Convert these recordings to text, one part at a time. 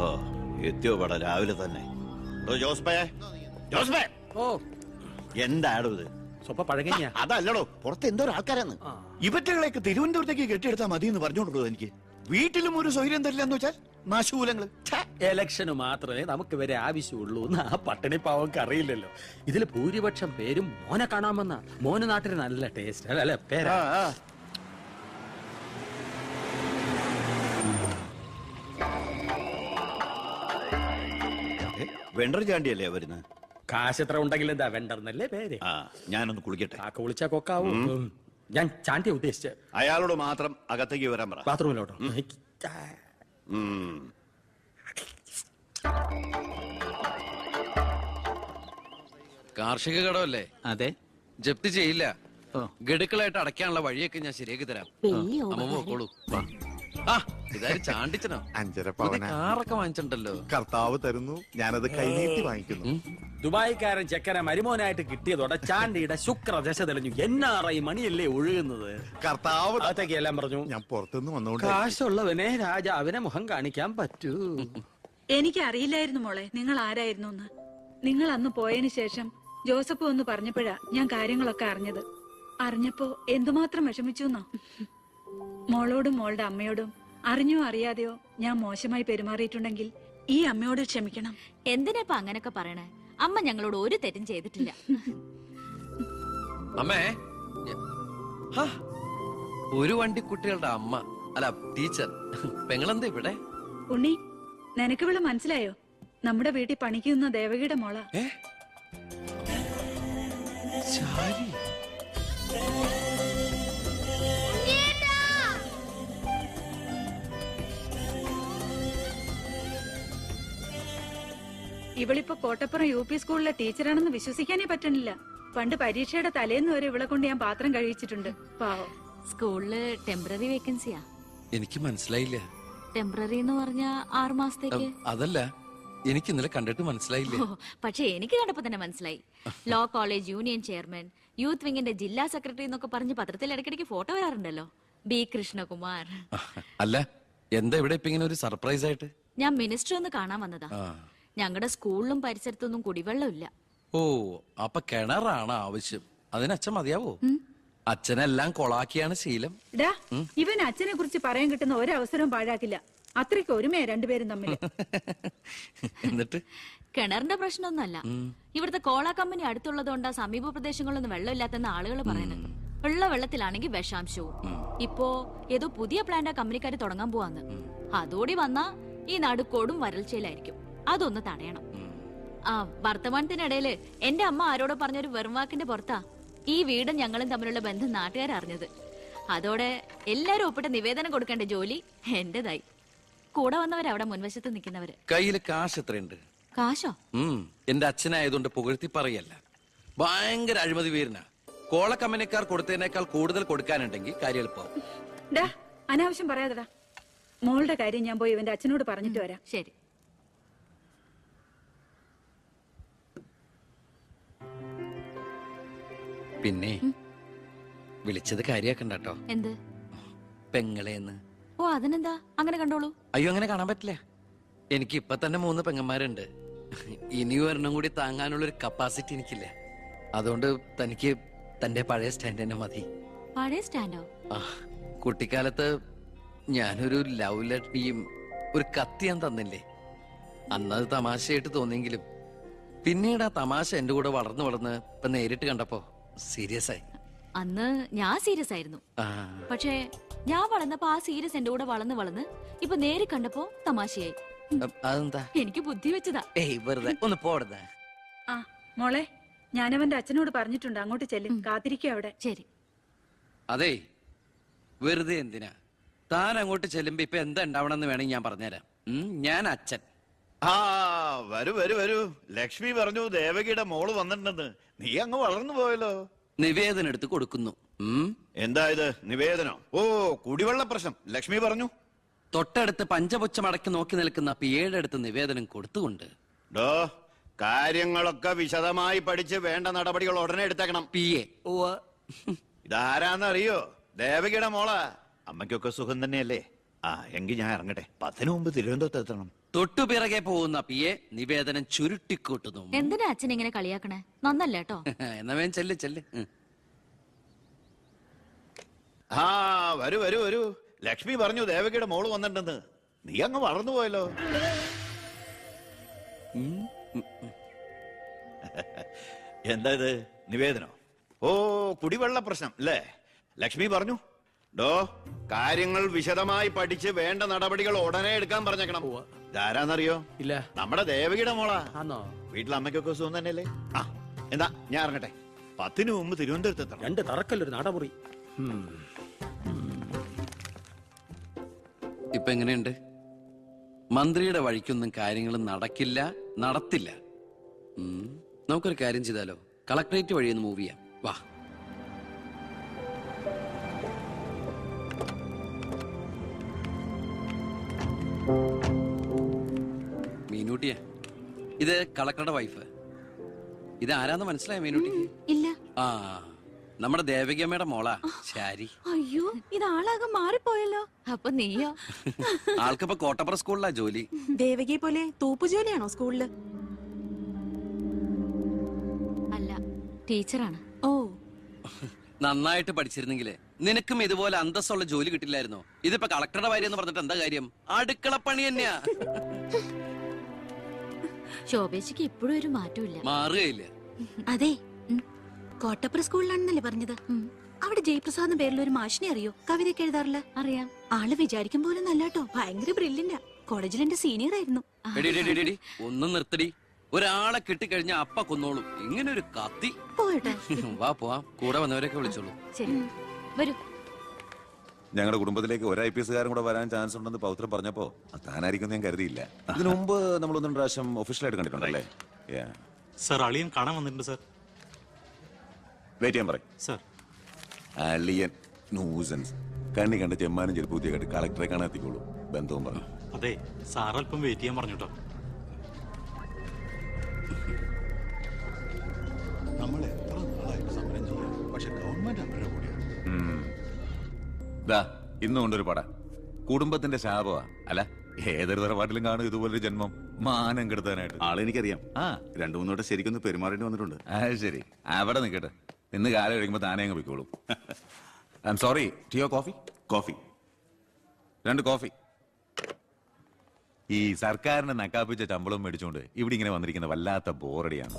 ഓ എത്തിയോ പട രാവിലെ തന്നെ. ഓ എന്താടോ ഇത്? സ്വപ്പ പഴകഞ്ഞ അതല്ലടോ, പുറത്ത് എന്തോ ആൾക്കാരാന്ന്. ഇവറ്റകളെയൊക്കെ തിരുവനന്തപുരത്തേക്ക് കെട്ടിയെടുത്താൽ മതി എന്ന് പറഞ്ഞോണ്ടോ എനിക്ക്. വീട്ടിലും ഒരു സൗകര്യം തരില്ല എന്ന് വെച്ചാൽ നാശൂലങ്ങള്. എലക്ഷന് മാത്രമേ നമുക്ക് വരെ ആവശ്യമുള്ളൂ എന്ന് ആ പട്ടിണി പാവർക്ക് അറിയില്ലല്ലോ. ഇതിൽ ഭൂരിപക്ഷം പേരും മോനെ കാണാമെന്ന. മോന് നാട്ടിൽ നല്ല ടേസ്റ്റ് അല്ലെ പേരാ. വെണ്ടർ ചാണ്ടിയല്ലേ വരുന്നത്? കാശ് എത്ര ഉണ്ടെങ്കിൽ എന്താ വെണ്ടർന്നല്ലേ പേര്. ഞാനൊന്ന് കുളിക്കട്ടെ. കാക്ക വിളിച്ചാ കൊക്കാവും. ഞാൻ ചാണ്ടിയ ഉദ്ദേശിച്ച അയാളോട് മാത്രം അകത്തേക്ക് വരാൻ പറ. ബാത്റൂമിലോട്ടോ. കാർഷിക കടമല്ലേ? അതെ. ജപ്തി ചെയ്യില്ല. ഗഡുക്കളായിട്ട് അടയ്ക്കാനുള്ള വഴിയൊക്കെ ഞാൻ ശരിയാക്കി തരാം. അമ്മ പോക്കോളൂ. ഇതാരും ചാണ്ടിച്ചനോ? 5.5 പവന കാറൊക്കെ വാങ്ങിച്ചിട്ടുണ്ടല്ലോ. കർത്താവ് തരുന്നു, ഞാനത് കൈനീട്ടി വാങ്ങിക്കുന്നു. ദുബായിക്കാരൻ ചെക്കനെ മരുമോനായിട്ട് കിട്ടിയതോടെ ചാണ്ടിയുടെ ശുക്രദശ തെളിഞ്ഞു. NRI മണിയല്ലേ ഒഴുകുന്നത്. കർത്താവ് അകത്തേക്ക് എല്ലാം പറഞ്ഞു. ഞാൻ പുറത്തുനിന്ന് വന്നോണ്ട് കാശുള്ളവനെ രാജാവിനെ മുഖം കാണിക്കാൻ പറ്റൂ. എനിക്ക് അറിയില്ലായിരുന്നു മോളെ നിങ്ങൾ ആരായിരുന്നു എന്ന്. നിങ്ങൾ അന്ന് പോയതിനു ശേഷം ജോസഫ് ഒന്ന് പറഞ്ഞപ്പോഴാ ഞാൻ കാര്യങ്ങളൊക്കെ അറിഞ്ഞത്. അറിഞ്ഞപ്പോ എന്തുമാത്രം വിഷമിച്ചു എന്നോ. മോളോടും മോളുടെ അമ്മയോടും അറിഞ്ഞോ അറിയാതെയോ ഞാൻ മോശമായി പെരുമാറിയിട്ടുണ്ടെങ്കിൽ ഈ അമ്മയോട് ക്ഷമിക്കണം. എന്തിനാ അങ്ങനൊക്കെ പറയണേ? അമ്മ ഞങ്ങളോട് ഒരു തെറ്റും ചെയ്തിട്ടില്ല. അമ്മേ, ഒരു വണ്ടിക്കുട്ടികളുടെ അമ്മ അല്ല ടീച്ചർ. പെങ്ങളെന്താ ഇവിടെ? ഉണ്ണി, നിനക്ക് ഇവിടെ മനസ്സിലായോ? നമ്മുടെ വീട്ടിൽ പണിക്കുന്ന ദേവകിയുടെ മോള. ഇവളിപ്പോ കോട്ടപ്പുറം UP സ്കൂളിലെ ടീച്ചറാണെന്ന് വിശ്വസിക്കാനേ പറ്റണില്ല. പണ്ട് പരീക്ഷയുടെ തലേന്ന് വരെ ഇവളെ കൊണ്ട് ഞാൻ പാത്രം കഴിച്ചിട്ടുണ്ട്. പാവം. സ്കൂളില് ടെമ്പററി വേക്കൻസിയാ. എനിക്ക് മനസ്സിലായില്ല. ടെമ്പററി എന്ന് പറഞ്ഞ 6 മാസത്തേക്ക്. അതല്ല, എനിക്ക് ഇന്നലെ കണ്ടിട്ട് മനസ്സിലായില്ലേ. പക്ഷെ എനിക്ക് കണ്ടപ്പോ തന്നെ മനസ്സിലായി. Law college union chairman, youth വിങ്ങിന്റെ ജില്ലാ സെക്രട്ടറി എന്നൊക്കെ പറഞ്ഞ് പത്രത്തിൽ ഇടയ്ക്കിടയ്ക്ക് ഫോട്ടോ വരാറുണ്ടല്ലോ. B. കൃഷ്ണകുമാർ. അല്ല, എന്താ ഇവിടെ ഇപ്പൊ ഇങ്ങനെ ഒരു സർപ്രൈസ് ആയിട്ട്? ഞാൻ മിനിസ്റ്റർ ഒന്ന് കാണാൻ വന്നതാ. ഞങ്ങളുടെ സ്കൂളിലും പരിസരത്തൊന്നും കുടിവെള്ളം ഇല്ല. ഓ, അപ്പൊ കിണറാണ് ആവശ്യം. അതിന് അച്ഛൻ മതിയാവോ? അച്ഛനെല്ലാം കൊളാക്കിയാണ് ശീലം. ഇവൻ അച്ഛനെ കുറിച്ച് പറയാൻ കിട്ടുന്ന ഒരവസരവും പാഴാക്കില്ല. അത്രയ്ക്ക് ഒരുമയാ രണ്ടുപേരും തമ്മിൽ. എന്നിട്ട് കിണറിന്റെ പ്രശ്നമൊന്നുമല്ല. ഇവിടുത്തെ കോള കമ്പനി അടുത്തുള്ളതുകൊണ്ടാ സമീപ പ്രദേശങ്ങളിലൊന്നും വെള്ളമില്ലാത്തെന്ന് ആളുകൾ പറയുന്നത്. ഉള്ള വെള്ളത്തിലാണെങ്കിൽ വിഷാംശവും. ഇപ്പോ ഏതോ പുതിയ പ്ലാന്റാ കമ്പനിക്കാര് തുടങ്ങാൻ പോവാന്ന്. അതോടി വന്നാ ഈ നാട് കൊടും വരൾച്ചയിലായിരിക്കും. അതൊന്ന് തടയണം. വർത്തമാനത്തിനിടയില് എന്റെ അമ്മ ആരോടോ പറഞ്ഞൊരു വെറുവാക്കിന്റെ പുറത്താ ഈ വീടും ഞങ്ങളും തമ്മിലുള്ള ബന്ധം നാട്ടുകാരറിഞ്ഞത്. അതോടെ എല്ലാരും ഒപ്പിട്ട് നിവേദനം കൊടുക്കേണ്ട ജോലി എന്റേതായി. കൂടെ വന്നവരവിടെ മുൻവശത്ത് നിൽക്കുന്നവര്. കയ്യില് കാശ് എത്രയുണ്ട്? കാശോ? എന്റെ അച്ഛനായതുകൊണ്ട് പുകഴ്ത്തി പറയല്ല. ഭയങ്കര അഴിമതി വീരനാ. കോള കമ്പനിക്കാർ കൊടുത്തതിനേക്കാൾ കൂടുതൽ കൊടുക്കാനുണ്ടെങ്കിൽ കാര്യം എളുപ്പമാവും. അനാവശ്യം പറയാതെടാ. മോളുടെ കാര്യം ഞാൻ പോയി ഇവന്റെ അച്ഛനോട് പറഞ്ഞിട്ട് വരാം. ശരി. പിന്നെ വിളിച്ചത് കാര്യാക്കണ്ടോ? എന്ത്? പെങ്ങളെന്ന്. ഓ, അതിനെന്താ? അങ്ങനെ കണ്ടോളൂ. അയ്യോ, അങ്ങനെ കാണാൻ പറ്റില്ല. എനിക്ക് ഇപ്പൊ തന്നെ 3 പെങ്ങന്മാരുണ്ട്. ഇനി ഒരെണ്ണം കൂടി താങ്ങാനുള്ള ഒരു കപ്പാസിറ്റി എനിക്കില്ല. അതുകൊണ്ട് തനിക്ക് തന്റെ പഴയ സ്റ്റാൻഡ് തന്നെ മതി. പഴയ സ്റ്റാൻഡോ? കുട്ടിക്കാലത്ത് ഞാനൊരു ലവ് ലെറ്ററിയും ഒരു കത്തി ഞാൻ തന്നില്ലേ. അന്നത് തമാശയായിട്ട് തോന്നിയെങ്കിലും പിന്നീട് ആ തമാശ എന്റെ കൂടെ വളർന്ന് വളർന്ന് ഇപ്പൊ നേരിട്ട് കണ്ടപ്പോ സീരിയസ് ആയി. അന്ന് ഞാൻ സീരിയസ് ആയിരുന്നു. പക്ഷേ ഞാൻ വളർന്നപ്പോ ആ സീരിയസ് എന്റെ കൂടെ വളർന്ന് വളർന്ന് ഇപ്പൊ നേരി കണ്ടപ്പോ തമാശയായി. അതെന്താ? എനിക്ക് ബുദ്ധി വെച്ചതാ. വെറുതെ ഒന്ന് പോടുന്ന. മോളെ, ഞാനവന്റെ അച്ഛനോട് പറഞ്ഞിട്ടുണ്ട്. അങ്ങോട്ട് ചെല്ലും. കാത്തിരിക്കും അവിടെ. ശരി. അതെ, വെറുതെ എന്തിനാ? താൻ അങ്ങോട്ട് ചെല്ലുമ്പോ ഇപ്പൊ എന്താ ഉണ്ടാവണമെന്ന് വേണമെങ്കിൽ ഞാൻ പറഞ്ഞുതരാം. ഞാൻ അച്ഛൻ. വരൂ വരൂ വരൂ. ലക്ഷ്മി പറഞ്ഞു ദേവകിയുടെ മോള് വന്നിട്ടുണ്ടെന്ന്. നീ അങ്ങ് വളർന്നു പോയല്ലോ. നിവേദനം എടുത്ത് കൊടുക്കുന്നു. എന്താ ഇത് നിവേദനം? ഓ, കുടിവെള്ള പ്രശ്നം ലക്ഷ്മി പറഞ്ഞു. തൊട്ടടുത്ത് പഞ്ചപുച്ഛമടക്കി നോക്കി നിൽക്കുന്ന പിയേടെ അടുത്ത് നിവേദനം കൊടുത്തുകൊണ്ട് കാര്യങ്ങളൊക്കെ വിശദമായി പഠിച്ച് വേണ്ട നടപടികൾ ഉടനെ എടുത്തേക്കണം. പിയെ ഇതാരാന്നറിയോ? ദേവകിയുടെ മോളാ. അമ്മയ്ക്കൊക്കെ സുഖം തന്നെയല്ലേ? ആ എങ്കിൽ ഞാൻ ഇറങ്ങട്ടെ. 10 മുമ്പ് തിരുവനന്തപുരത്ത് എത്തണം. തൊട്ടുപിറകെ പോകുന്ന പിയെ നിവേദനം ചുരുട്ടിക്കൂട്ടുന്നു. എന്തിനാ അച്ഛൻ ഇങ്ങനെ കളിയാക്കണേ? നന്നല്ല കേട്ടോ. എന്നാ വേഗം ചെല്ല് ചെല്ല്. ആ വരൂ വരൂ വരൂ. ലക്ഷ്മി പറഞ്ഞു ദേവകിയുടെ മോള് വന്നിട്ടുണ്ടെന്ന്. നീ അങ്ങ് വളർന്നു പോയല്ലോ. എന്താ ഇത് നിവേദനോ? ഓ കുടിവെള്ള പ്രശ്നം അല്ലേ? ലക്ഷ്മി പറഞ്ഞു ഡോ കാര്യങ്ങൾ വിശദമായി പഠിച്ച് വേണ്ട നടപടികൾ ഉടനെ എടുക്കാൻ പറഞ്ഞേക്കണം. ഇതാരാന്നറിയോ? ഇല്ല. നമ്മുടെ ദേവകിയുടെ മോളാ. ആന്നോ? വീട്ടിലെ അമ്മയ്ക്കൊക്കെ സുഖം തന്നെയല്ലേ? ആ എന്താ ഞാൻ ഇറങ്ങട്ടെ. 10 മുമ്പ് തിരുവനന്തപുരത്ത് എത്തണം. 2 തറക്കല്ലൊരു നടമുറി. ഇപ്പൊ എങ്ങനെയുണ്ട്? മന്ത്രിയുടെ വഴിക്കൊന്നും കാര്യങ്ങൾ നടക്കില്ല, നടത്തില്ല. നമുക്കൊരു കാര്യം ചെയ്താലോ? കളക്ടറേറ്റ് വഴി ഒന്ന് മൂവ് ചെയ്യാം. വാ. മീനൂട്ടിയെ, ഇത് കളക്ടറുടെ വൈഫ്. ഇത് ആരാന്ന് മനസ്സിലായോ മീനൂട്ടിക്ക്? ഇല്ല. ആ നമ്മുടെ ദേവകിയമ്മയുടെ മോളാ ശാരി. അയ്യോ, ഇത് ആളാകെ മാറിപ്പോയല്ലോ. അപ്പൊ നീയോ? ആൾക്കിപ്പോ കോട്ടപ്പുറ സ്കൂളിലാ ജോലി. ദേവകിയെ പോലെ തൂപ്പുജോലിയാണോ സ്കൂളില്? അല്ല, ടീച്ചറാണ്. ഓ, നന്നായിട്ട് പഠിച്ചിരുന്നെങ്കിലേ നിനക്കും ഇതുപോലെ അന്തസ്സുള്ള ജോലി കിട്ടില്ലായിരുന്നോ? ഇതിപ്പോ കളക്ടറുടെ ഭാര്യ എന്ന് പറഞ്ഞിട്ട് എന്താ കാര്യം? അടുക്കളപ്പണി തന്നെയാ. ശോഭേച്ചിക്ക് ഇപ്പോഴും ഒരു മാറ്റമില്ല. മാറുകയില്ല. അതെ. കോട്ടപ്പുറ സ്കൂളിലാണെന്നല്ലേ പറഞ്ഞത്? അവിടെ ജയപ്രസാദ് പേരിൽ ഒരു മാഷിനെ അറിയോ? കവിതയൊക്കെ എഴുതാറില്ല. അറിയാം. ആള് വിചാരിക്കും പോലെ നല്ലാട്ടോ. ഭയങ്കര ബ്രില്യന്റാ. കോളേജിൽ എന്റെ സീനിയർ ആയിരുന്നു. എടി, എടി, എടി, എടി, ഒന്നും നിർത്തടി. ഒരാളെ കിട്ടിക്കഴിഞ്ഞ അപ്പ കൊന്നോളും. ഇങ്ങനെ ഒരു കത്തി. പോയട്ടെ. വാ പോവാം. കൂടെ വന്നവരൊക്കെ വിളിച്ചോളൂ. ശരി, വരൂ. ഞങ്ങളുടെ കുടുംബത്തിലേക്ക് ഒരു IPS കാരൻ കൂടെ വരാൻ ചാൻസ് ഉണ്ടെന്ന് പൗത്രം പറഞ്ഞപ്പോ താനായിരിക്കും ഞാൻ കരുതിയില്ല. ഇതിനു മുമ്പ് നമ്മൾ 1-2 പ്രാവശ്യം ഒഫീഷ്യലായിട്ട് കണ്ടിട്ടുണ്ടല്ലേ? സർ, അളിയൻ കാണാൻ വന്നിട്ടുണ്ട് സർ. വെയിറ്റ് ചെയ്യാൻ പറയും സർ. അളിയൻ ന്യൂസൻസ്. കണ്ണി കണ്ട ചെമ്മാനും ചെരുപ്പൂത്തിയെ കണ്ട് കളക്ടറെ കാണാൻ എത്തിക്കോളൂ. ബന്ധവും പറഞ്ഞു. അതെ, സാർ അല്പം വെയിറ്റ് ചെയ്യാൻ പറഞ്ഞിട്ടോ. നമ്മൾ എത്ര നാളായിട്ട് സമരം ചെയ്യാം, പക്ഷെ ഗവൺമെന്റ് അവരുടെ കൂടെയാണ്. ഇന്നും കൊണ്ടൊരു പട കുടുംബത്തിന്റെ ശാപമാ. അല്ല, ഏതൊരു തറവാട്ടിലും കാണും ഇതുപോലൊരു ജന്മം. മാനം കെടുത്താനായിട്ട്. ആളെനിക്കറിയാം. ആ 2-3 വട്ടം ശരിക്കൊന്ന് പെരുമാറേണ്ടി വന്നിട്ടുണ്ട്. ശരി, അവിടെ നിൽക്കട്ടെ. ഇന്ന് കാലം കഴിയുമ്പോ താനേ അങ്ങ് പോയിക്കോളും. I am sorry. ടീയോ കോഫി? കോഫി. 2 കോഫി. ഈ സർക്കാരിന്റെ നക്കാപ്പിച്ച ശമ്പളം മേടിച്ചുകൊണ്ട് ഇവിടെ ഇങ്ങനെ വന്നിരിക്കുന്ന വല്ലാത്ത ബോറടിയാണ്.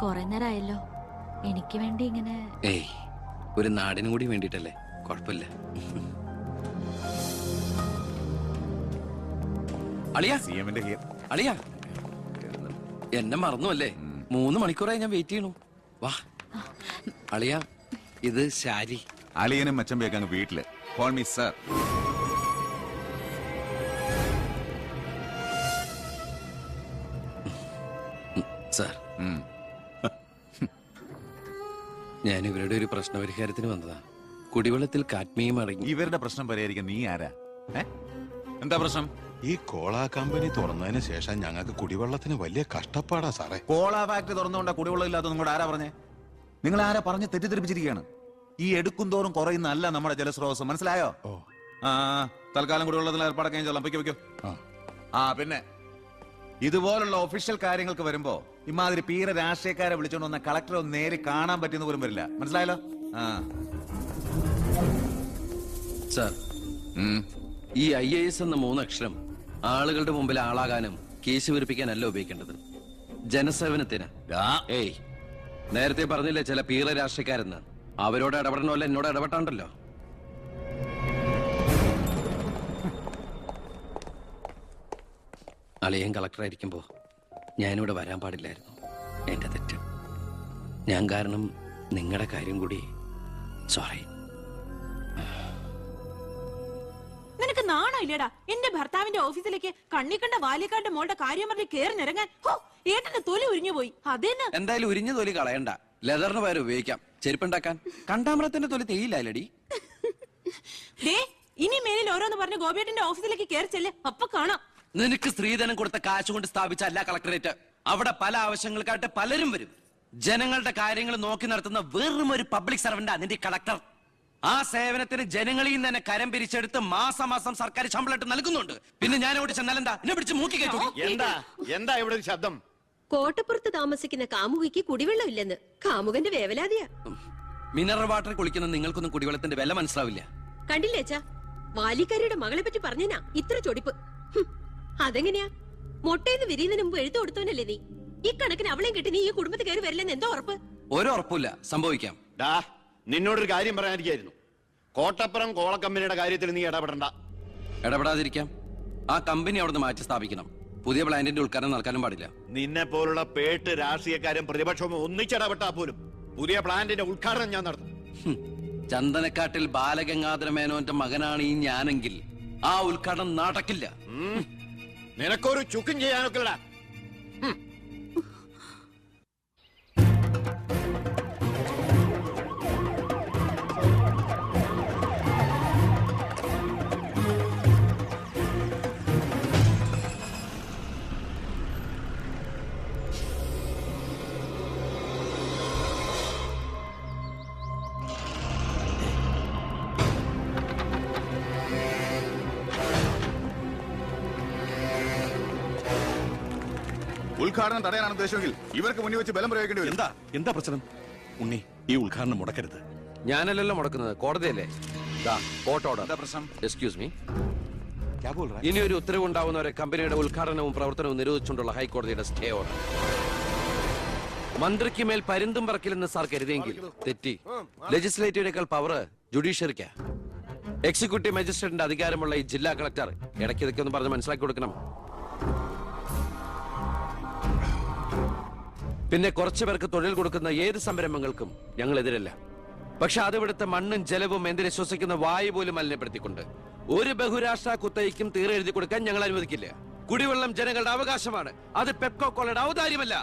കൊറേ നേരമായല്ലോ. എനിക്ക് വേണ്ടി ഇങ്ങനെ. ഏയ്, ഒരു നാടിനും കൂടി വേണ്ടിട്ടല്ലേ. കുഴപ്പമില്ല. അളിയാ, CM-ന്റെ ഹിയർ. അളിയാ, എന്നെ മറന്നു അല്ലേ? 3 മണിക്കൂറായി ഞാൻ വെയിറ്റ് ചെയ്യണു. വാ അളിയാ, ഇത് ശാരി. അളിയനും മച്ചമ്പയൊക്കെ അങ്ങ് വീട്ടില്. Call me sir. സാർ, ഞാൻ ഇവരുടെ ഒരു പ്രശ്നപരിഹാരത്തിന് വന്നതാ. കുടിവെള്ളത്തിൽ കാഡ്മിയം അടങ്ങി. ഇവരുടെ പ്രശ്നം പരിഹരിക്കാൻ നീ ആരാ? എന്താ പ്രശ്നം? ഈ കോള കമ്പനി തുറന്നതിന് ശേഷം ഞങ്ങൾക്ക് കുടിവെള്ളത്തിന് വലിയ കഷ്ടപ്പാടാ സാറേ. കോള ഫാക്ടറി തുറന്നുകൊണ്ടാ കുടിവെള്ളം ഇല്ലാത്ത നിങ്ങളോട് ആരാ പറഞ്ഞേ? നിങ്ങൾ ആരാ പറഞ്ഞ് തെറ്റിദ്ധരിപ്പിച്ചിരിക്കുകയാണ്. ഈ എടുക്കും തോറും കുറയുന്ന അല്ല നമ്മുടെ ജലസ്രോതസ്. മനസ്സിലായോ? ആ തൽക്കാലം കുടിവെള്ളത്തിൽ ഏർപ്പാടൊക്കെ ചെയ്തോളാം. വെക്കോ. പിന്നെ ഇതുപോലുള്ള ഒഫീഷ്യൽ കാര്യങ്ങൾക്ക് വരുമ്പോ ഇമാതിരി പീര രാഷ്ട്രീയക്കാരെ വിളിച്ചോണ്ട് വന്ന കളക്ടറെ ഒന്ന് നേരി കാണാൻ പറ്റിയെന്ന് പോലും വരില്ല. മനസ്സിലായല്ലോ? സാർ, ഈ IAS എന്ന 3 അക്ഷരം ആളുകളുടെ മുമ്പിൽ ആളാകാനും കേസ് വിരിപ്പിക്കാനല്ല ഉപയോഗിക്കേണ്ടത്. ജനസേവനത്തിന്. ഏയ്, നേരത്തെ പറഞ്ഞില്ലേ ചില പീറ രാഷ്ട്രീയക്കാരെന്ന്? അവരോട് ഇടപെടണമല്ല എന്നോട് ഇടപെട്ടാണ്ടല്ലോ. അളിയൻ കളക്ടറായിരിക്കുമ്പോ ഞാനിവിടെ വരാൻ പാടില്ലായിരുന്നു. എന്റെ തെറ്റ്. ഞാൻ കാരണം നിങ്ങളുടെ കാര്യം കൂടി. സോറി. നിനക്ക് നാണോ ഇല്ലടാ? എന്റെ ഭർത്താവിന്റെ ഓഫീസിലേക്ക് കണ്ണിക്കണ്ട വാലിക്കാന്റെ മോളുടെ കാര്യം പറഞ്ഞ് കേറിനിറങ്ങാൻ. ഏട്ടന്റെ തൊലി ഉരിഞ്ഞു പോയി. അതേന്ന്. എന്തായാലും ഉരിഞ്ഞ തൊലി കളയണ്ട. ലെതറിന് പകരം ഉപയോഗിക്കാം. ചെരുപ്പുണ്ടാക്കാൻ. കണ്ടാമറത്തിന്റെ തൊലി തേയില്ലടി. ഇനി മേലിൽ ഓരോന്ന് പറഞ്ഞ് ഗോപിയേട്ടന്റെ ഓഫീസിലേക്ക് കയറി ചെല്ലേ. അപ്പൊ കാണാം. നിനക്ക് സ്ത്രീധനം കൊടുത്ത കാശ് കൊണ്ട് സ്ഥാപിച്ച അല്ല കളക്ടറേറ്റ്. അവിടെ പല ആവശ്യങ്ങൾക്കായിട്ട് പലരും വരും. ജനങ്ങളുടെ കാര്യങ്ങൾ നോക്കി നടത്തുന്ന വെറും ഒരു പബ്ലിക് സർവന്റ് അതിന്റെ കളക്ടർ. ആ സേവനത്തിന് ജനങ്ങളിൽ നിന്ന് തന്നെ കരം പിരിച്ചെടുത്ത് മാസം മാസം സർക്കാർ ശമ്പളമായിട്ട് നൽകുന്നുണ്ട്. പിന്നെ ഞാൻ അവിടെ ചെന്നാലെന്താ എന്നെ പിടിച്ച് മൂക്കി കയറ്റൂ. എന്താ ഇവിടെ ഒരു ശബ്ദം? കോട്ടപ്പുറത്ത് താമസിക്കുന്ന കാമുകിക്ക് കുടിവെള്ളം ഇല്ലെന്ന് കാമുകന്റെ വേവലാതിയാ. മിനറൽ വാട്ടർ കുളിക്കുന്ന നിങ്ങൾക്കൊന്നും കുടിവെള്ളത്തിന്റെ വില മനസ്സിലാവില്ല. കണ്ടില്ലേ അച്ഛാ, വാലിക്കാരിയുടെ മകളെ പറ്റി പറഞ്ഞാ ഇത്ര ചൊടിപ്പ്. അതെങ്ങനെയാ? മൊട്ടേന്ന് വിരിയുന്നതിന് മുമ്പ് എഴുത്തു കൊടുത്തവനല്ലേ നീ? ഈ കണക്കിന് അവളെയും കെട്ടി നീ ഈ കുടുംബത്തിൽ കയറി വരില്ലെന്ന് എന്തോ ഉറപ്പ്? ഒരു ഉറപ്പില്ല, സംഭവിക്കാം. നിന്നോടൊരു കാര്യം പറയാനിരിക്കായിരുന്നു. കോട്ടപ്പുറം കോള കമ്പനിയുടെ കാര്യത്തിൽ നീ ഇടപെടണ്ട. ഇടപെടാതിരിക്കാം. ആ കമ്പനി അവിടുന്ന് മാറ്റി സ്ഥാപിക്കണം. പുതിയ പ്ലാന്റിന്റെ ഉദ്ഘാടനം നടക്കാനും പാടില്ല. നിന്നെ പോലുള്ള പേട്ട് രാഷ്ട്രീയക്കാരും പ്രതിപക്ഷവും ഒന്നിച്ചിടപെട്ടാ പോലും പുതിയ പ്ലാന്റിന്റെ ഉദ്ഘാടനം ഞാൻ നടത്തും. ചന്ദനക്കാട്ടിൽ ബാലഗംഗാധര മേനോന്റെ മകനാണ് ഈ ഞാനെങ്കിൽ ആ ഉദ്ഘാടനം നടക്കില്ല. നിനക്കൊരു ചുക്കും ചെയ്യാനൊക്കെ. ഉദ്ഘാടനം തടയാനാണ് ഉദ്ദേശമെങ്കിൽ ഇവർക്ക് മുന്നിൽ വെച്ച് ബലം പ്രയോഗിക്കേണ്ടി വരും. എന്താ പ്രശ്നം? ഉണ്ണി, ഈ ഉദ്ഘാടനം മുടക്കരുത്. ഞാനല്ലല്ലോ മുടക്കുന്നത്, കോടതിയല്ലേ. Excuse me. ഇനി ഒരു ഉത്തരവ് ഉണ്ടാവുന്നവരെ കമ്പനിയുടെ ഉദ്ഘാടനവും പ്രവർത്തനവും നിരോധിച്ചുകൊണ്ടുള്ള ഹൈക്കോടതിയുടെ സ്റ്റേ ഓർഡർ. മന്ത്രിക്ക് മേൽ പരുന്തും പറക്കില്ലെന്ന് സാർ കരുതിയെങ്കിൽ തെറ്റി. ലെജിസ്ലേറ്റീവിനേക്കാൾ പവർ ജുഡീഷ്യറിക്കാ. എക്സിക്യൂട്ടീവ് മജിസ്ട്രേറ്റിന്റെ അധികാരമുള്ള ഈ ജില്ലാ കളക്ടർ ഇടയ്ക്ക് ഇതൊക്കെ ഒന്ന് പറഞ്ഞ് മനസ്സിലാക്കി കൊടുക്കണം. പിന്നെ കുറച്ചു പേർക്ക് തൊഴിൽ കൊടുക്കുന്ന ഏത് സംരംഭങ്ങൾക്കും ഞങ്ങൾ എതിരല്ല. പക്ഷെ അതിവിടുത്തെ മണ്ണും ജലവും എന്തിനെ ശ്വസിക്കുന്ന വായു പോലും മലിനപ്പെടുത്തിക്കൊണ്ട് ഒരു ബഹുരാഷ്ട്ര കുത്തയ്ക്കും തീരെ എഴുതി കൊടുക്കാൻ ഞങ്ങൾ അനുവദിക്കില്ല. കുടിവെള്ളം ജനങ്ങളുടെ അവകാശമാണ്, അത് പെപ്കോ കോളയുടെ ഔദാര്യമല്ല.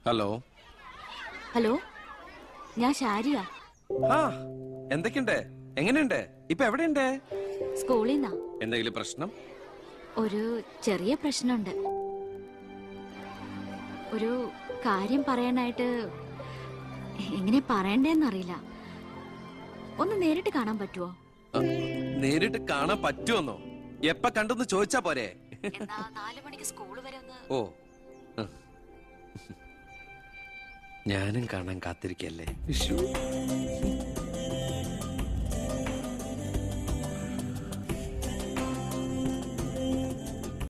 ഹലോ ഹലോ, ഞാൻ ഷാരിയ. എന്തൊക്കെയുണ്ട്? എങ്ങനെയുണ്ട്? ഇപ്പൊ എവിടെയുണ്ട്? സ്കൂളിൽ നിന്നാ. എന്തെങ്കിലും പ്രശ്നം? ഒരു ചെറിയ പ്രശ്നമുണ്ട്. ഒരു കാര്യം പറയാനായിട്ട് എങ്ങനെ പറയണ്ടേന്നറിയില്ല. ഒന്ന് നേരിട്ട് കാണാൻ പറ്റുമോ? നേരിട്ട് കാണാൻ പറ്റുമെന്നോ? എപ്പ കണ്ടെന്ന് ചോദിച്ചാ പോരെ? 4 മണിക്ക് സ്കൂൾ വരെ ഒന്ന്. ഓ, ഞാനും കാണാൻ കാത്തിരിക്കല്ലേ.